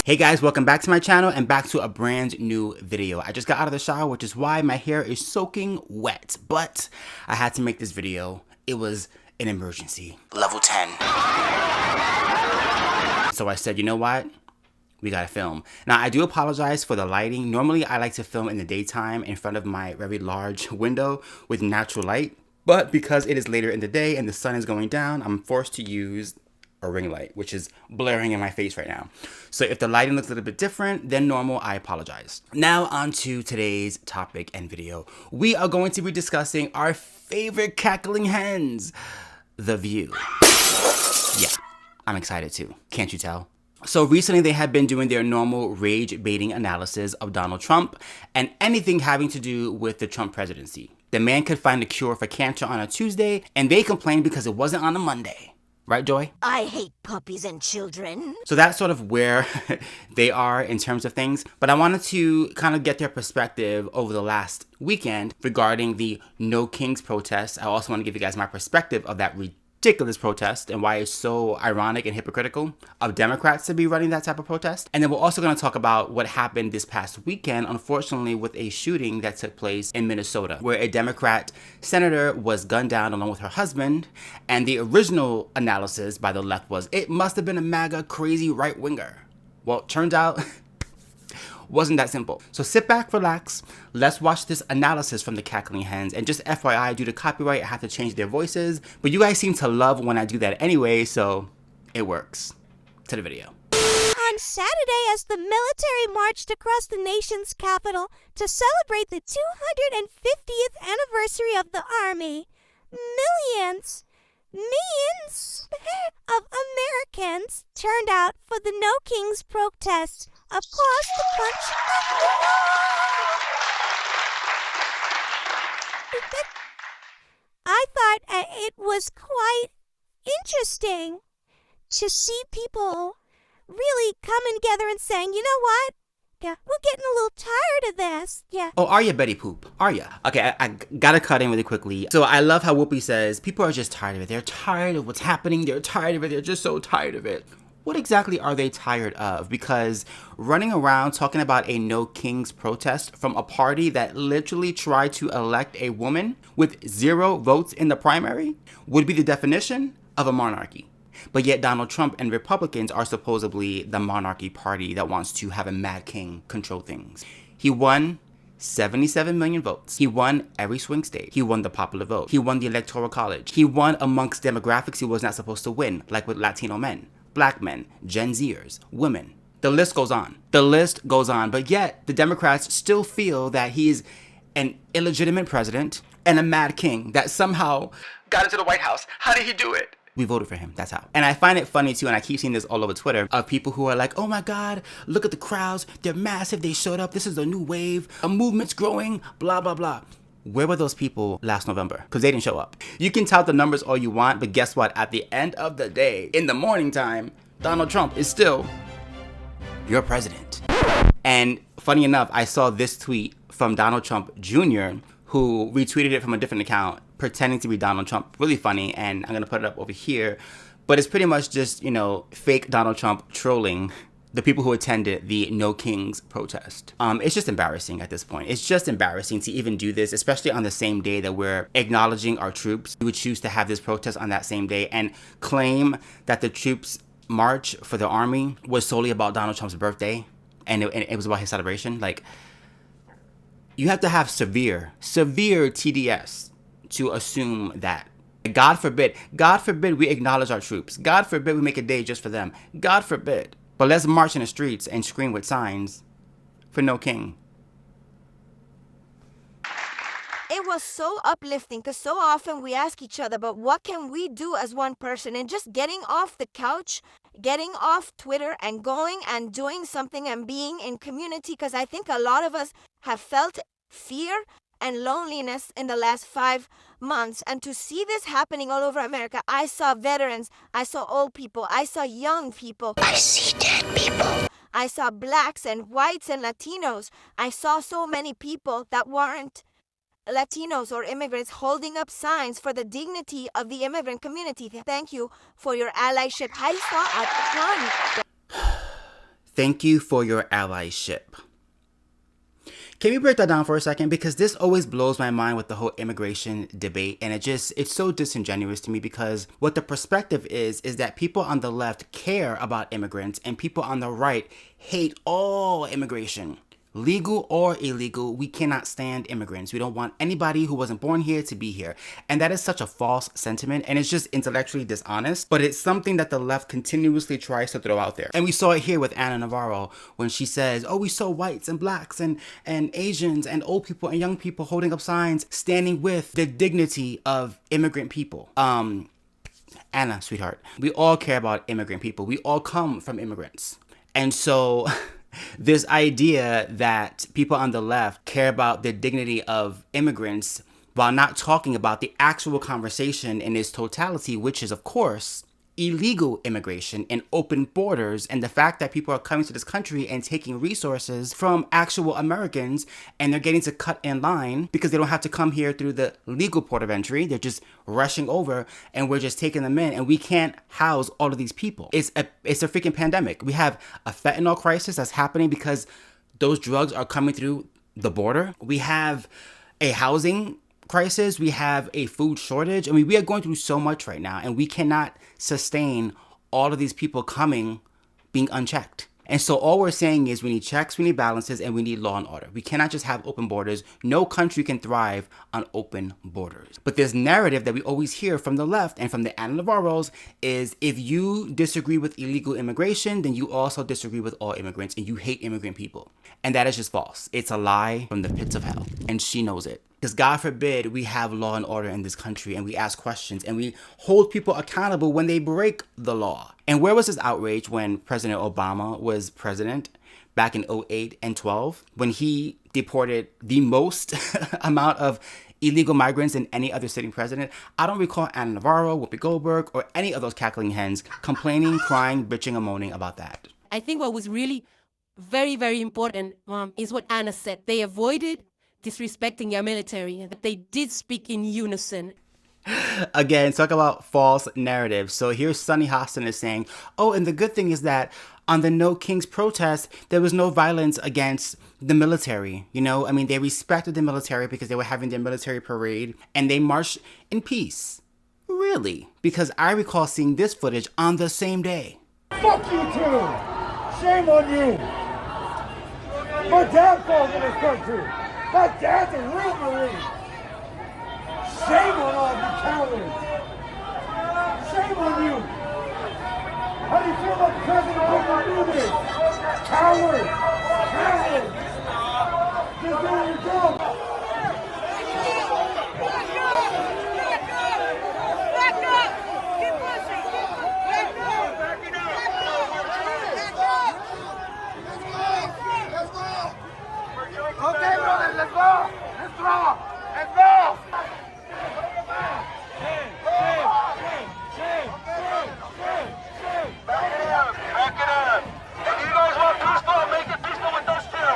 Hey guys, welcome back to my channel and back to a brand new video. I just got out of the shower, which is why my hair is soaking wet, but I had to make this video. It was an emergency. Level 10. So I said, you know what? We gotta film. Now, I do apologize for the lighting. Normally, I like to film in the daytime in front of my very large window with natural light. But because it is later in the day and the sun is going down, I'm forced to use a ring light, which is blaring in my face right now. So if the lighting looks a little bit different than normal, I apologize. Now on to today's topic and video. We are going to be discussing our favorite cackling hens, The View. Yeah, I'm excited too. Can't you tell? So recently they have been doing their normal rage baiting analysis of Donald Trump and anything having to do with the Trump presidency. The man could find a cure for cancer on a Tuesday and they complained because it wasn't on a Monday. Right, Joy? I hate puppies and children. So that's sort of where they are in terms of things. But I wanted to kind of get their perspective over the last weekend regarding the No Kings protest. I also want to give you guys my perspective of that ridiculous protest and why it's so ironic and hypocritical of Democrats to be running that type of protest. And then we're also going to talk about what happened this past weekend, unfortunately, with a shooting that took place in Minnesota, where a Democrat senator was gunned down along with her husband. And the original analysis by the left was, it must have been a MAGA crazy right-winger. Well, it turns out wasn't that simple. So sit back, relax. Let's watch this analysis from the cackling hens. And just FYI, due to copyright, I have to change their voices. But you guys seem to love when I do that anyway, so it works. To the video. On Saturday, as the military marched across the nation's capital to celebrate the 250th anniversary of the Army, millions of Americans turned out for the No Kings protest across the country. I thought it was quite interesting to see people really coming together and saying, you know what? Yeah, we're getting a little tired of this. Yeah. Oh, are you Betty Poop? Are you? Okay, I gotta cut in really quickly. So I love how Whoopi says, people are just tired of it. They're tired of what's happening. They're tired of it. They're just so tired of it. What exactly are they tired of? Because running around talking about a No Kings protest from a party that literally tried to elect a woman with 0 votes in the primary would be the definition of a monarchy. But yet Donald Trump and Republicans are supposedly the monarchy party that wants to have a mad king control things. He won 77 million votes. He won every swing state. He won the popular vote. He won the electoral college. He won amongst demographics he was not supposed to win, like with Latino men, black men, Gen Zers, women. The list goes on. The list goes on. But yet the Democrats still feel that he's an illegitimate president and a mad king that somehow got into the White House. How did he do it? We voted for him, that's how. And I find it funny too, and I keep seeing this all over Twitter, of people who are like, oh my God, look at the crowds, they're massive, they showed up, this is a new wave, a movement's growing, blah, blah, blah. Where were those people last November? Because they didn't show up. You can tout the numbers all you want, but guess what? At the end of the day, in the morning time, Donald Trump is still your president. And funny enough, I saw this tweet from Donald Trump Jr., who retweeted it from a different account, pretending to be Donald Trump. Really funny, and I'm gonna put it up over here. But it's pretty much just, you know, fake Donald Trump trolling the people who attended the No Kings protest. It's just embarrassing at this point. It's just embarrassing to even do this, especially on the same day that we're acknowledging our troops. We would choose to have this protest on that same day and claim that the troops' march for the army was solely about Donald Trump's birthday, and it was about his celebration. Like, you have to have severe TDS to assume that. God forbid we acknowledge our troops. God forbid we make a day just for them. God forbid. But let's march in the streets and scream with signs for no king. It was so uplifting because so often we ask each other, but what can we do as one person? And just getting off the couch, getting off Twitter and going and doing something and being in community, because I think a lot of us have felt fear and loneliness in the last 5 months. And to see this happening all over America, I saw veterans, I saw old people, I saw young people. I see dead people. I saw blacks and whites and Latinos. I saw so many people that weren't Latinos or immigrants holding up signs for the dignity of the immigrant community. Thank you for your allyship. I saw a ton. Thank you for your allyship. Can we break that down for a second? Because this always blows my mind with the whole immigration debate. And it's so disingenuous to me, because what the perspective is that people on the left care about immigrants and people on the right hate all immigration. Legal or illegal, we cannot stand immigrants. We don't want anybody who wasn't born here to be here. And that is such a false sentiment, and it's just intellectually dishonest, but it's something that the left continuously tries to throw out there. And we saw it here with Anna Navarro when she says, oh, we saw whites and blacks and Asians and old people and young people holding up signs standing with the dignity of immigrant people. Anna, sweetheart, we all care about immigrant people. We all come from immigrants. And so this idea that people on the left care about the dignity of immigrants while not talking about the actual conversation in its totality, which is, of course, illegal immigration and open borders, and the fact that people are coming to this country and taking resources from actual Americans, and they're getting to cut in line because they don't have to come here through the legal port of entry. They're just rushing over, and we're just taking them in, and we can't house all of these people. It's a freaking pandemic. We have a fentanyl crisis that's happening because those drugs are coming through the border. We have a housing crisis. We have a food shortage. I mean, we are going through so much right now, and we cannot sustain all of these people coming being unchecked. And so all we're saying is we need checks, we need balances, and we need law and order. We cannot just have open borders. No country can thrive on open borders. But this narrative that we always hear from the left and from the Anna Navarros is, if you disagree with illegal immigration, then you also disagree with all immigrants and you hate immigrant people. And that is just false. It's a lie from the pits of hell. And she knows it. Because God forbid we have law and order in this country, and we ask questions and we hold people accountable when they break the law. And where was this outrage when President Obama was president back in 2008 and 12, when he deported the most amount of illegal migrants than any other sitting president? I don't recall Anna Navarro, Whoopi Goldberg, or any of those cackling hens complaining, crying, bitching, and moaning about that. I think what was really very, very important is what Anna said. They avoided disrespecting their military, and that they did speak in unison. Again, talk about false narratives. So here's Sunny Hostin is saying, oh, and the good thing is that on the No Kings protest, there was no violence against the military. You know, I mean, they respected the military because they were having their military parade, and they marched in peace. Really? Because I recall seeing this footage on the same day. Fuck you too! Shame on you! My dad fought in this country! My dad's a real Marine! Shame on all you cowards! Shame on you! How do you feel about the president couldn't do this? Coward! Coward! Just doing your job! Back up! Keep pushing! Back up! Back it up! Let's go! Okay, brother, let's go! Let's go! Let's go! Back it up! If you guys want peaceful, make it peaceful with those two!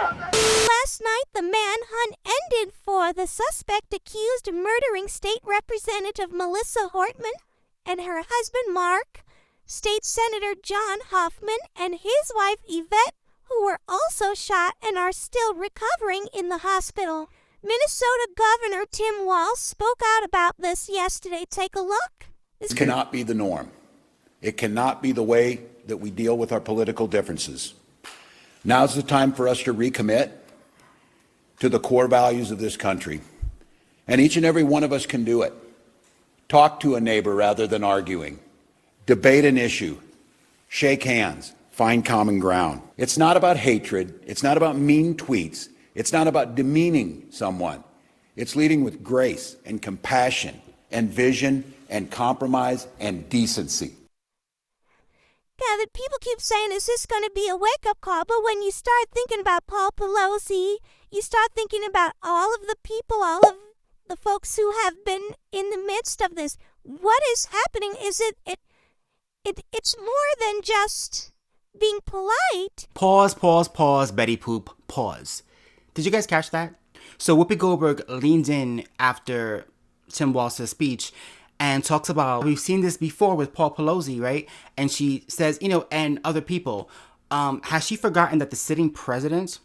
Last night, the manhunt ended for the suspect accused of murdering State Representative Melissa Hortman and her husband Mark, State Senator John Hoffman, and his wife Yvette, who were also shot and are still recovering in the hospital. Minnesota Governor Tim Walz spoke out about this yesterday. Take a look. This cannot be the norm. It cannot be the way that we deal with our political differences. Now's the time for us to recommit to the core values of this country. And each and every one of us can do it. Talk to a neighbor rather than arguing. Debate an issue. Shake hands. Find common ground. It's not about hatred. It's not about mean tweets. It's not about demeaning someone. It's leading with grace and compassion and vision and compromise and decency. Kevin, people keep saying, is this going to be a wake-up call? But when you start thinking about Paul Pelosi, you start thinking about all of the people, all of the folks who have been in the midst of this. What is happening? Is it's more than just being polite. Pause, Betty Poop, pause. Did you guys catch that? So Whoopi Goldberg leans in after Tim Walz's speech and talks about, we've seen this before with Paul Pelosi, right? And she says, and other people, Has she forgotten that the sitting president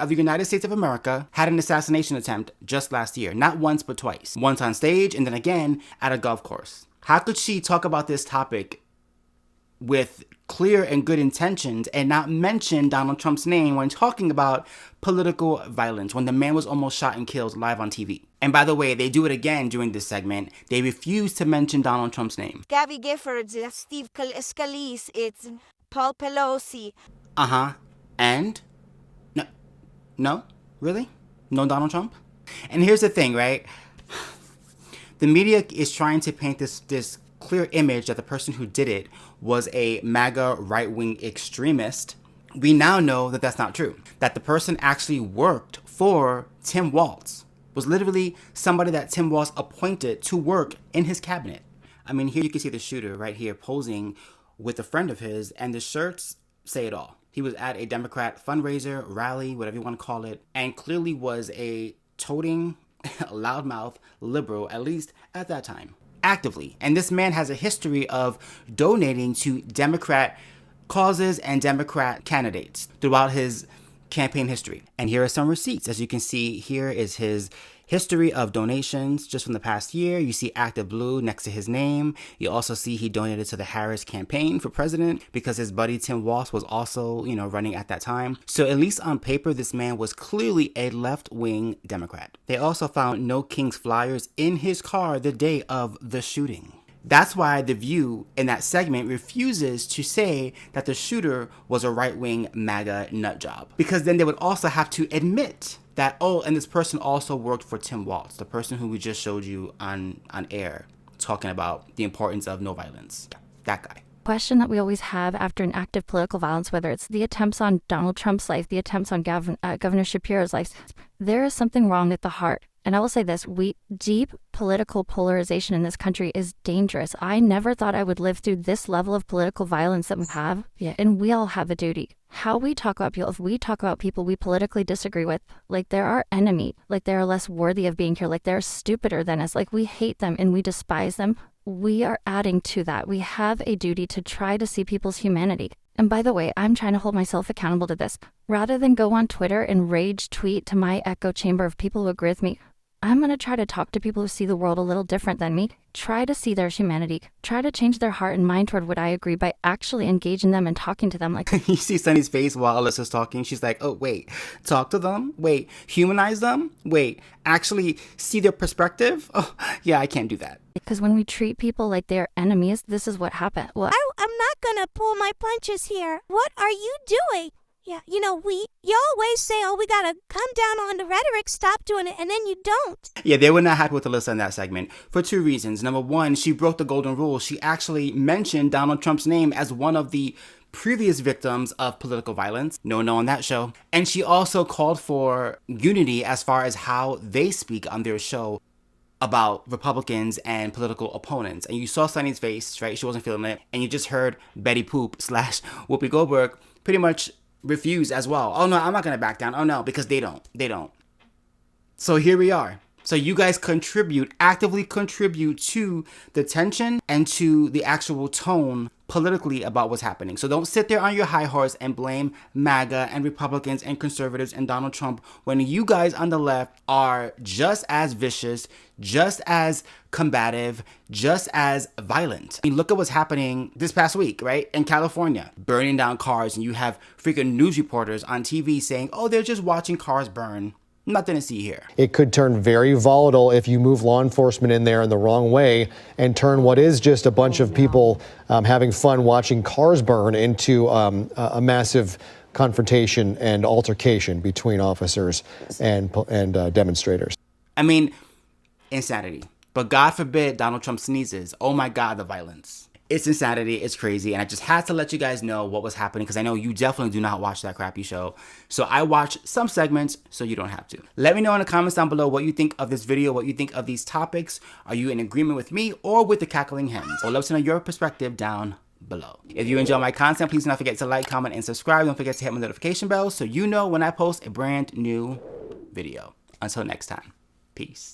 of the United States of America had an assassination attempt just last year? Not once, but twice. Once on stage and then again at a golf course. How could she talk about this topic with clear and good intentions and not mention Donald Trump's name when talking about political violence, when the man was almost shot and killed live on TV? And by the way, they do it again during this segment. They refuse to mention Donald Trump's name. Gabby Giffords, Steve Scalise, it's Paul Pelosi. And? No? Really? No Donald Trump? And here's the thing, right? The media is trying to paint this clear image that the person who did it was a MAGA right-wing extremist. We now know that that's not true. That the person actually worked for Tim Walz, was literally somebody that Tim Walz appointed to work in his cabinet. I mean, here you can see the shooter right here posing with a friend of his, and the shirts say it all. He was at a Democrat fundraiser, rally, whatever you want to call it, and clearly was a toting, loudmouth liberal, at least at that time, actively. And this man has a history of donating to Democrat causes and Democrat candidates throughout his campaign history. And here are some receipts. As you can see, here is his history of donations just from the past year. You see active blue next to his name. You also see he donated to the Harris campaign for president because his buddy Tim Walz was also, running at that time. So at least on paper, this man was clearly a left-wing Democrat. They also found no King's flyers in his car the day of the shooting. That's why The View in that segment refuses to say that the shooter was a right-wing MAGA nutjob, because then they would also have to admit that, and this person also worked for Tim Walz, the person who we just showed you on air, talking about the importance of no violence. That guy. Question that we always have after an act of political violence, whether it's the attempts on Donald Trump's life, the attempts on Governor Shapiro's life, there is something wrong at the heart. And I will say this, deep political polarization in this country is dangerous. I never thought I would live through this level of political violence that we have. Yeah, and we all have a duty. How we talk about people, if we talk about people we politically disagree with, like they're our enemy, like they're less worthy of being here, like they're stupider than us, like we hate them and we despise them, we are adding to that. We have a duty to try to see people's humanity. And by the way, I'm trying to hold myself accountable to this. Rather than go on Twitter and rage tweet to my echo chamber of people who agree with me, I'm going to try to talk to people who see the world a little different than me, try to see their humanity, try to change their heart and mind toward what I agree by actually engaging them and talking to them. Like you see Sunny's face while Alyssa's talking. She's like, oh, wait, talk to them? Wait, humanize them? Wait, actually see their perspective? Oh, yeah, I can't do that. Because when we treat people like they're enemies, this is what happened. Well, I'm not gonna pull my punches here. What are you doing? Yeah, you always say, we gotta come down on the rhetoric, stop doing it, and then you don't. Yeah, they were not happy with Alyssa in that segment for two reasons. Number one, she broke the golden rule. She actually mentioned Donald Trump's name as one of the previous victims of political violence. No on that show. And she also called for unity as far as how they speak on their show about Republicans and political opponents. And you saw Sunny's face, right? She wasn't feeling it. And you just heard Betty Poop / Whoopi Goldberg pretty much refuse as well. Oh no, I'm not gonna back down. Oh no, because they don't. So here we are. So you guys actively contribute to the tension and to the actual tone politically about what's happening. So don't sit there on your high horse and blame MAGA and Republicans and conservatives and Donald Trump when you guys on the left are just as vicious, just as combative, just as violent. I mean, look at what's happening this past week, right? In California, burning down cars, and you have freaking news reporters on TV saying, oh, they're just watching cars burn. Nothing to see here. It could turn very volatile if you move law enforcement in there in the wrong way and turn what is just a bunch of people having fun watching cars burn into a massive confrontation and altercation between officers and demonstrators. I mean, insanity. But God forbid Donald Trump sneezes. Oh my God, the violence. It's insanity. It's crazy. And I just had to let you guys know what was happening because I know you definitely do not watch that crappy show. So I watch some segments so you don't have to. Let me know in the comments down below what you think of this video, what you think of these topics. Are you in agreement with me or with the cackling hens? I'd love to know your perspective down below. If you enjoy my content, please do not forget to like, comment, and subscribe. Don't forget to hit my notification bell so you know when I post a brand new video. Until next time, peace.